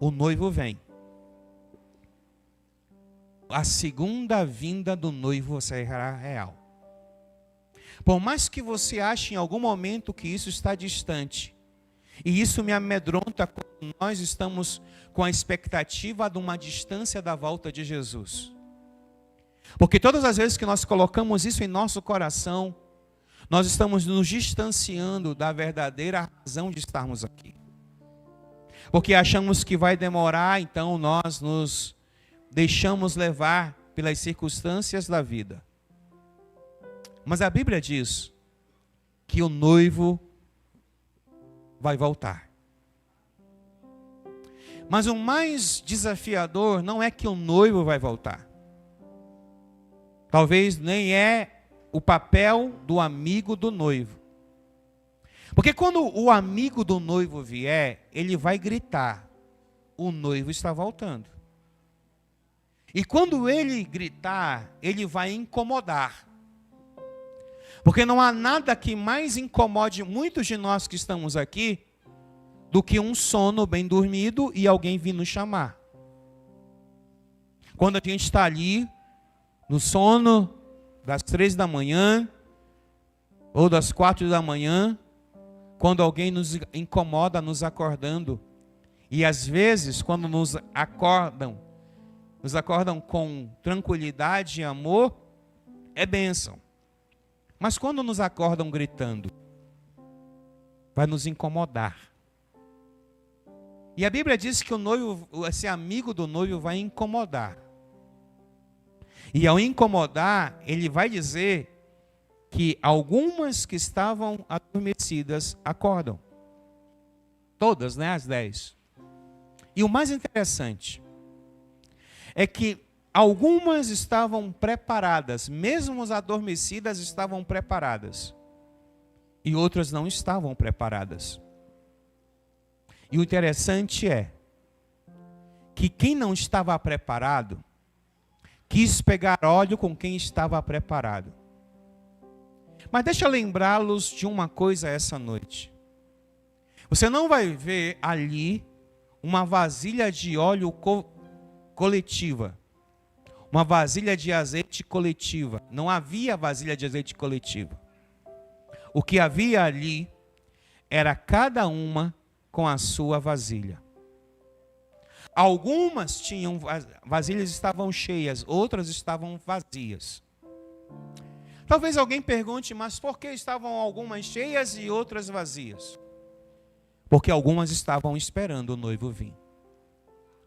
O noivo vem. A segunda vinda do noivo será real. Por mais que você ache em algum momento que isso está distante, e isso me amedronta quando nós estamos com a expectativa de uma distância da volta de Jesus. Porque todas as vezes que nós colocamos isso em nosso coração, nós estamos nos distanciando da verdadeira razão de estarmos aqui. Porque achamos que vai demorar, então nós nos deixamos levar pelas circunstâncias da vida. Mas a Bíblia diz que o noivo vai voltar. Mas o mais desafiador não é que o noivo vai voltar. Talvez nem é o papel do amigo do noivo. Porque quando o amigo do noivo vier, ele vai gritar, o noivo está voltando. E quando ele gritar, ele vai incomodar. Porque não há nada que mais incomode muitos de nós que estamos aqui, do que um sono bem dormido e alguém vir nos chamar. Quando a gente está ali, no sono das 3 da manhã, ou das 4 da manhã, quando alguém nos incomoda nos acordando. E às vezes, quando nos acordam com tranquilidade e amor, é bênção. Mas quando nos acordam gritando, vai nos incomodar. E a Bíblia diz que o noivo, esse amigo do noivo vai incomodar. E ao incomodar, ele vai dizer que algumas que estavam adormecidas acordam. Todas, né? As 10. E o mais interessante é que algumas estavam preparadas, mesmo as adormecidas estavam preparadas. E outras não estavam preparadas. E o interessante é que quem não estava preparado quis pegar óleo com quem estava preparado. Mas deixa eu lembrá-los de uma coisa essa noite. Você não vai ver ali uma vasilha de óleo coletiva. Uma vasilha de azeite coletiva. Não havia vasilha de azeite coletiva. O que havia ali era cada uma com a sua vasilha. Algumas tinham vasilhas estavam cheias, outras estavam vazias. Talvez alguém pergunte, mas por que estavam algumas cheias e outras vazias? Porque algumas estavam esperando o noivo vir.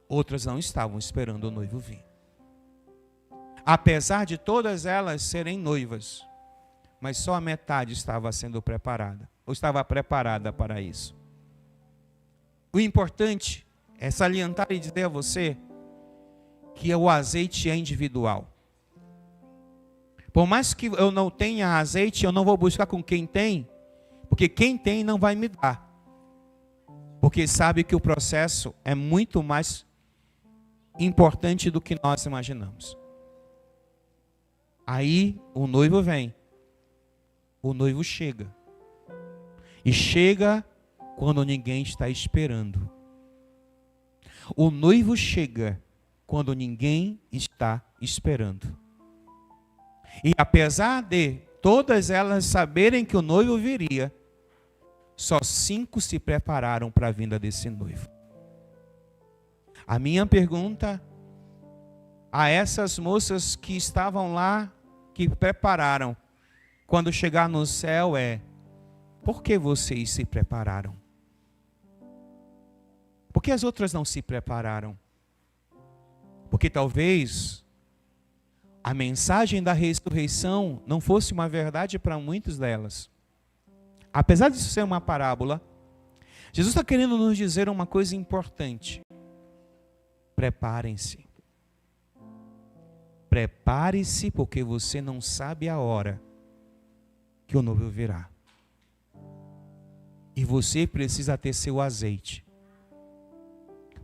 Outras não estavam esperando o noivo vir. Apesar de todas elas serem noivas, mas só a metade estava sendo preparada, ou estava preparada para isso. O importante é salientar e dizer a você que o azeite é individual. Por mais que eu não tenha azeite, eu não vou buscar com quem tem, porque quem tem não vai me dar. Porque sabe que o processo é muito mais importante do que nós imaginamos. Aí o noivo vem, o noivo chega. E chega quando ninguém está esperando. O noivo chega quando ninguém está esperando. E apesar de todas elas saberem que o noivo viria, só 5 se prepararam para a vinda desse noivo. A minha pergunta a essas moças que estavam lá, que prepararam, quando chegar no céu é: por que vocês se prepararam? Por que as outras não se prepararam? Porque talvez a mensagem da ressurreição não fosse uma verdade para muitas delas. Apesar disso ser uma parábola, Jesus está querendo nos dizer uma coisa importante. Preparem-se. Prepare-se, porque você não sabe a hora que o noivo virá. E você precisa ter seu azeite.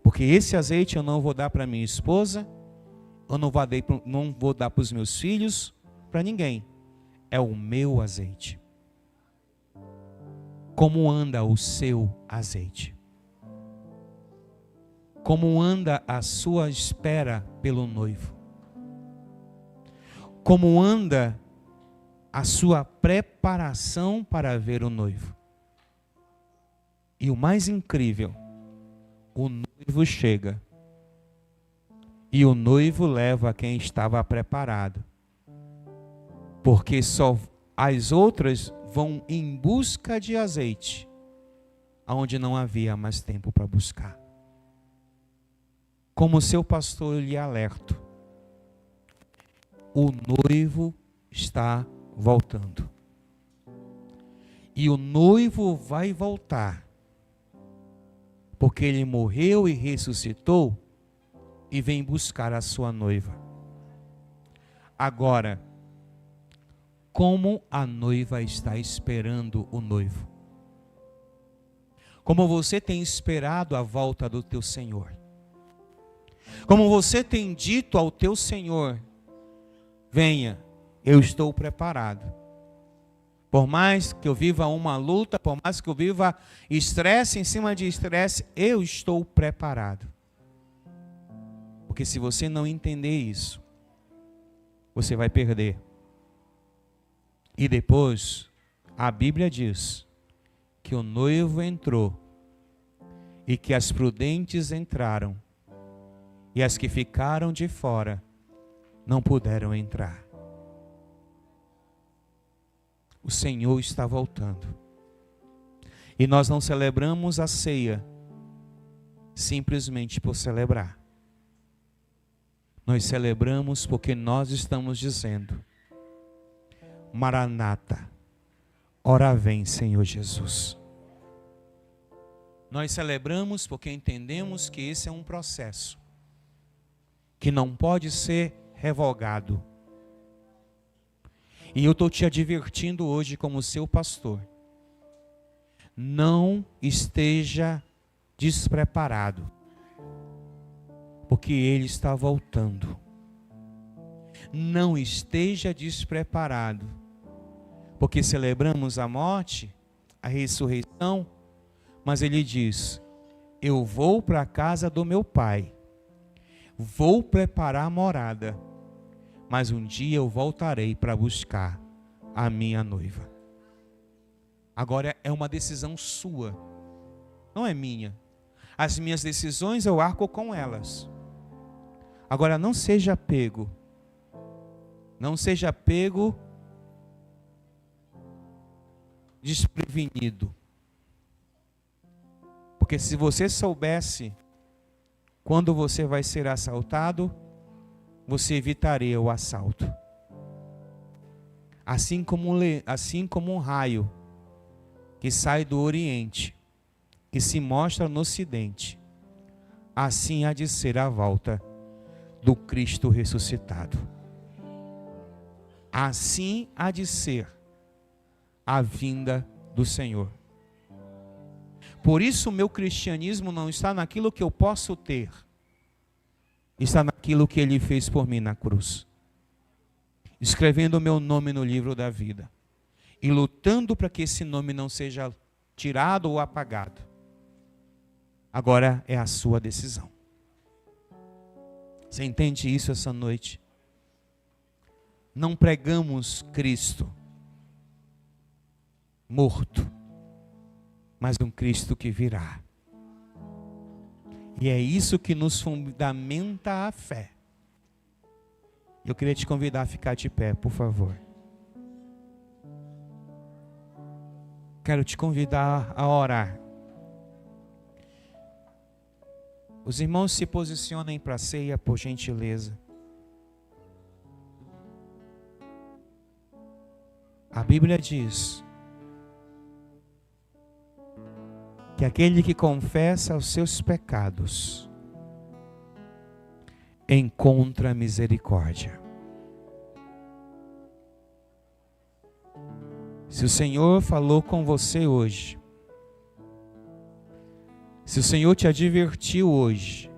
Porque esse azeite eu não vou dar para minha esposa, eu não vou dar para os meus filhos, para ninguém. É o meu azeite. Como anda o seu azeite? Como anda a sua espera pelo noivo? Como anda a sua preparação para ver o noivo? E o mais incrível, o noivo chega. E o noivo leva quem estava preparado. Porque só as outras vão em busca de azeite, onde não havia mais tempo para buscar. Como seu pastor, eu lhe alerto: o noivo está voltando. E o noivo vai voltar, porque ele morreu e ressuscitou e vem buscar a sua noiva. Agora, como a noiva está esperando o noivo? Como você tem esperado a volta do teu Senhor? Como você tem dito ao teu Senhor: venha, eu estou preparado. Por mais que eu viva uma luta, por mais que eu viva estresse em cima de estresse, eu estou preparado. Porque se você não entender isso, você vai perder. E depois, a Bíblia diz que o noivo entrou e que as prudentes entraram e as que ficaram de fora não puderam entrar. O Senhor está voltando. E nós não celebramos a ceia simplesmente por celebrar. Nós celebramos porque nós estamos dizendo: Maranata, ora vem, Senhor Jesus. Nós celebramos porque entendemos que esse é um processo que não pode ser revogado. E eu estou te advertindo hoje como seu pastor: não esteja despreparado, porque Ele está voltando. Não esteja despreparado, porque celebramos a morte, a ressurreição, mas ele diz: eu vou para a casa do meu pai, vou preparar a morada, mas um dia eu voltarei para buscar a minha noiva. Agora é uma decisão sua, não é minha. As minhas decisões eu arco com elas. Agora não seja pego desprevenido. Porque se você soubesse quando você vai ser assaltado, você evitaria o assalto. Assim como um raio que sai do Oriente, que se mostra no Ocidente, assim há de ser a volta do Cristo ressuscitado. Assim há de ser a vinda do Senhor. Por isso o meu cristianismo não está naquilo que eu posso ter, está naquilo que Ele fez por mim na cruz, escrevendo o meu nome no livro da vida e lutando para que esse nome não seja tirado ou apagado. Agora é a sua decisão. Você entende isso essa noite? Não pregamos Cristo morto, mas um Cristo que virá. E é isso que nos fundamenta a fé. Eu queria te convidar a ficar de pé, por favor. Quero te convidar a orar. Os irmãos se posicionem para a ceia, por gentileza. A Bíblia diz que aquele que confessa os seus pecados encontra misericórdia. Se o Senhor falou com você hoje, se o Senhor te advertiu hoje,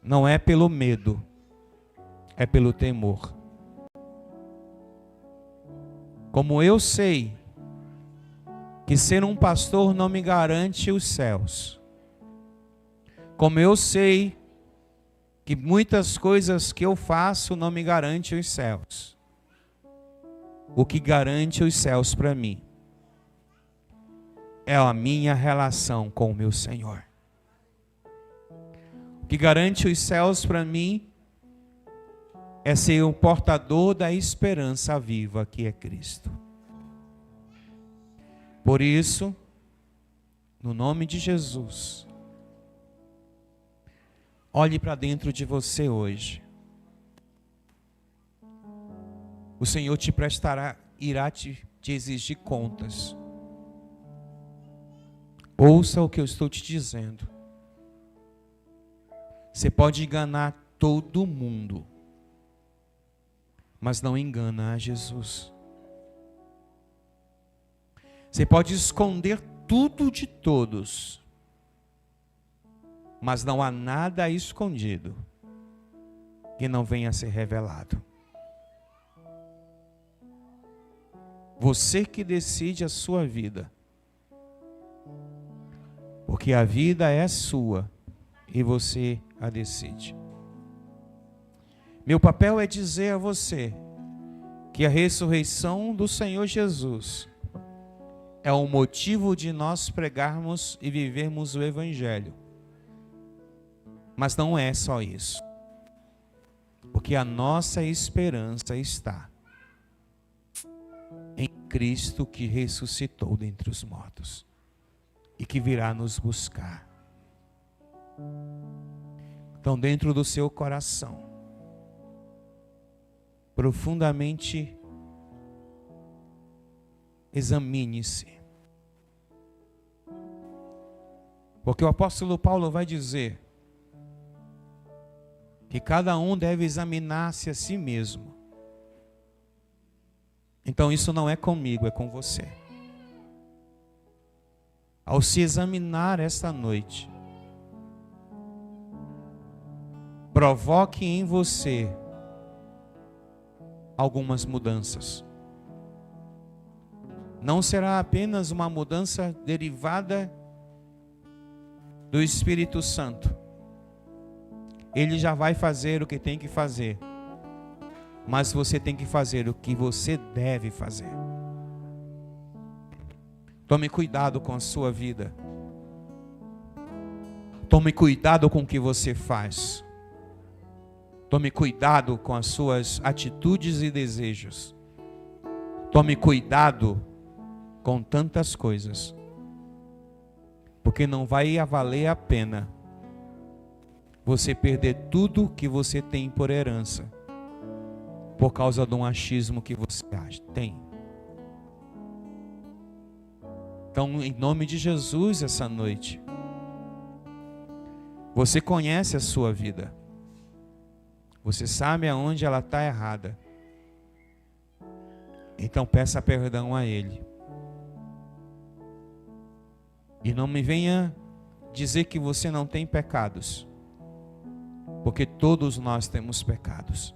não é pelo medo, é pelo temor. Como eu sei que ser um pastor não me garante os céus, como eu sei que muitas coisas que eu faço não me garante os céus, o que garante os céus para mim é a minha relação com o meu Senhor. O que garante os céus para mim é ser o portador da esperança viva que é Cristo. Por isso, no nome de Jesus, olhe para dentro de você hoje. O Senhor irá te exigir contas. Ouça o que eu estou te dizendo. Você pode enganar todo mundo, mas não engana a Jesus. Você pode esconder tudo de todos, mas não há nada escondido que não venha a ser revelado. Você que decide a sua vida, porque a vida é sua e você a decide. Meu papel é dizer a você que a ressurreição do Senhor Jesus é o motivo de nós pregarmos e vivermos o Evangelho. Mas não é só isso. Porque a nossa esperança está em Cristo que ressuscitou dentre os mortos e que virá nos buscar. Então, dentro do seu coração, profundamente examine-se. Porque o apóstolo Paulo vai dizer que cada um deve examinar-se a si mesmo. Então isso não é comigo, é com você. Ao se examinar esta noite, provoque em você algumas mudanças. Não será apenas uma mudança derivada do Espírito Santo. Ele já vai fazer o que tem que fazer, mas você tem que fazer o que você deve fazer. Tome cuidado com a sua vida. Tome cuidado com o que você faz. Tome cuidado com as suas atitudes e desejos. Tome cuidado com tantas coisas, porque não vai valer a pena você perder tudo que você tem por herança por causa de um achismo que você tem. Então, em nome de Jesus, essa noite, você conhece a sua vida. Você sabe aonde ela está errada. Então peça perdão a Ele. E não me venha dizer que você não tem pecados, porque todos nós temos pecados.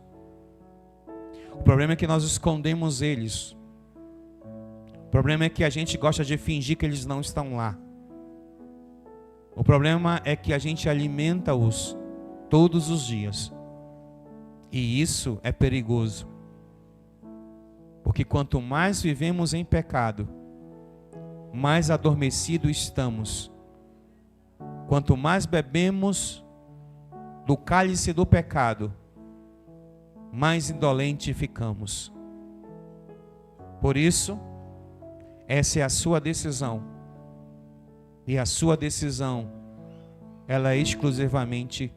O problema é que nós escondemos eles. O problema é que a gente gosta de fingir que eles não estão lá. O problema é que a gente alimenta-os todos os dias. E isso é perigoso. Porque quanto mais vivemos em pecado, mais adormecido estamos. Quanto mais bebemos do cálice do pecado, mais indolente ficamos. Por isso, essa é a sua decisão. E a sua decisão, ela é exclusivamente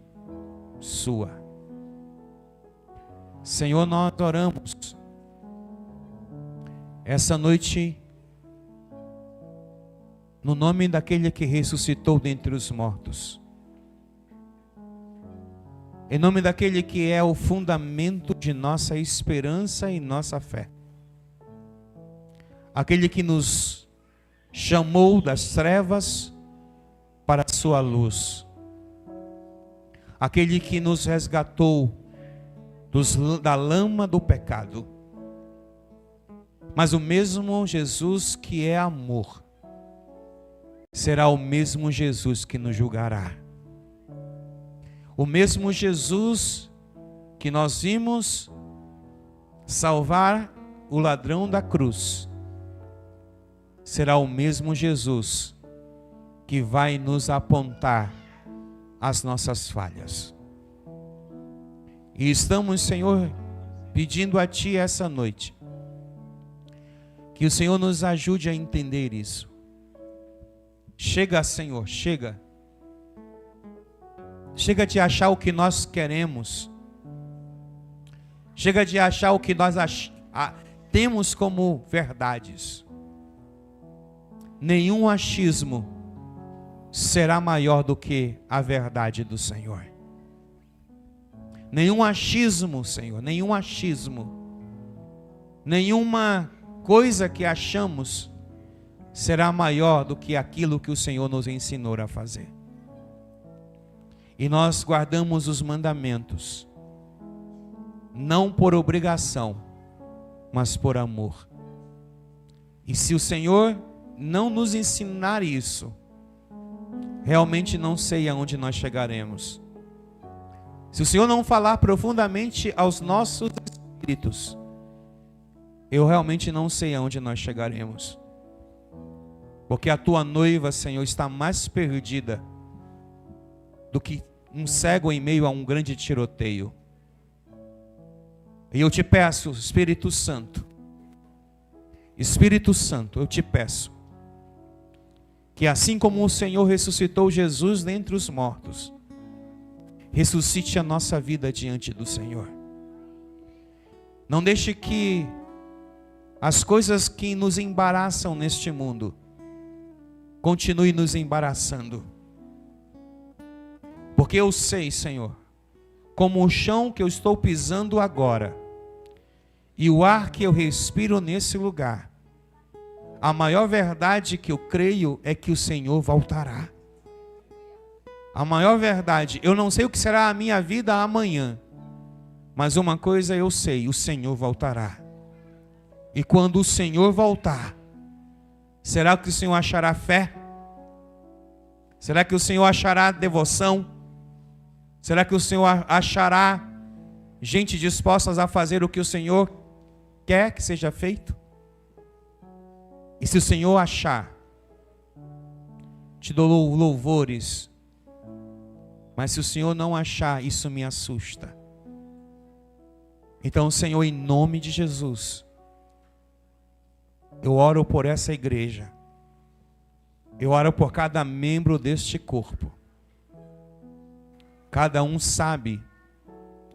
sua. Senhor, nós oramos essa noite no nome daquele que ressuscitou dentre os mortos, em nome daquele que é o fundamento de nossa esperança e nossa fé, aquele que nos chamou das trevas para a sua luz, aquele que nos resgatou da lama do pecado. Mas o mesmo Jesus que é amor, será o mesmo Jesus que nos julgará. O mesmo Jesus que nós vimos salvar o ladrão da cruz, será o mesmo Jesus que vai nos apontar as nossas falhas. E estamos, Senhor, pedindo a Ti essa noite, que o Senhor nos ajude a entender isso. Chega, Senhor, chega. Chega de achar o que nós queremos. Chega de achar o que nós temos como verdades. Nenhum achismo será maior do que a verdade do Senhor. Nenhum achismo, Senhor, nenhum achismo, nenhuma coisa que achamos será maior do que aquilo que o Senhor nos ensinou a fazer. E nós guardamos os mandamentos, não por obrigação, mas por amor. E se o Senhor não nos ensinar isso, realmente não sei aonde nós chegaremos. Se o Senhor não falar profundamente aos nossos espíritos, eu realmente não sei aonde nós chegaremos. Porque a tua noiva, Senhor, está mais perdida do que um cego em meio a um grande tiroteio. E eu te peço, Espírito Santo, eu te peço, que assim como o Senhor ressuscitou Jesus dentre os mortos, ressuscite a nossa vida diante do Senhor. Não deixe que as coisas que nos embaraçam neste mundo continue nos embaraçando. Porque eu sei, Senhor, como o chão que eu estou pisando agora e o ar que eu respiro nesse lugar, a maior verdade que eu creio é que o Senhor voltará. A maior verdade, eu não sei o que será a minha vida amanhã, Mas uma coisa eu sei, o Senhor voltará. E quando o Senhor voltar, será que o Senhor achará fé? Será que o Senhor achará devoção? Será que o Senhor achará gente disposta a fazer o que o Senhor quer que seja feito? E se o Senhor achar, te dou louvores. Mas se o Senhor não achar, isso me assusta. Então, Senhor, em nome de Jesus, eu oro por essa igreja. Eu oro por cada membro deste corpo. Cada um sabe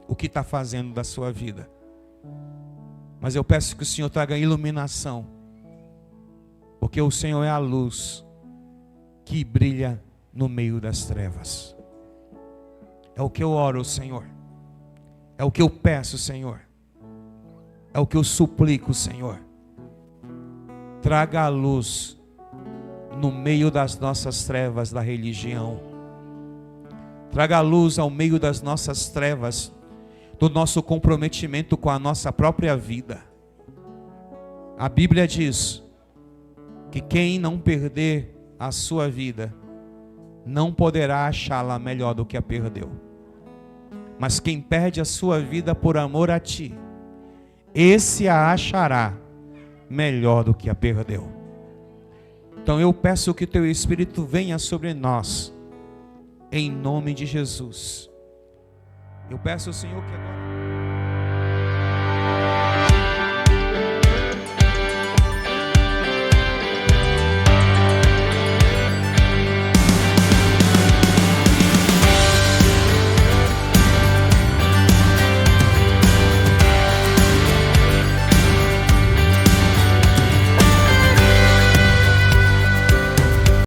o que está fazendo da sua vida. Mas eu peço que o Senhor traga iluminação. Porque o Senhor é a luz que brilha no meio das trevas. É o que eu oro, Senhor. É o que eu peço, Senhor. É o que eu suplico, Senhor. Traga a luz no meio das nossas trevas da religião. Traga a luz ao meio das nossas trevas do nosso comprometimento com a nossa própria vida. A Bíblia diz que quem não perder a sua vida não poderá achá-la melhor do que a perdeu. Mas quem perde a sua vida por amor a ti, esse a achará melhor do que a perdeu. Então eu peço que teu Espírito venha sobre nós, em nome de Jesus. Eu peço, Senhor, que agora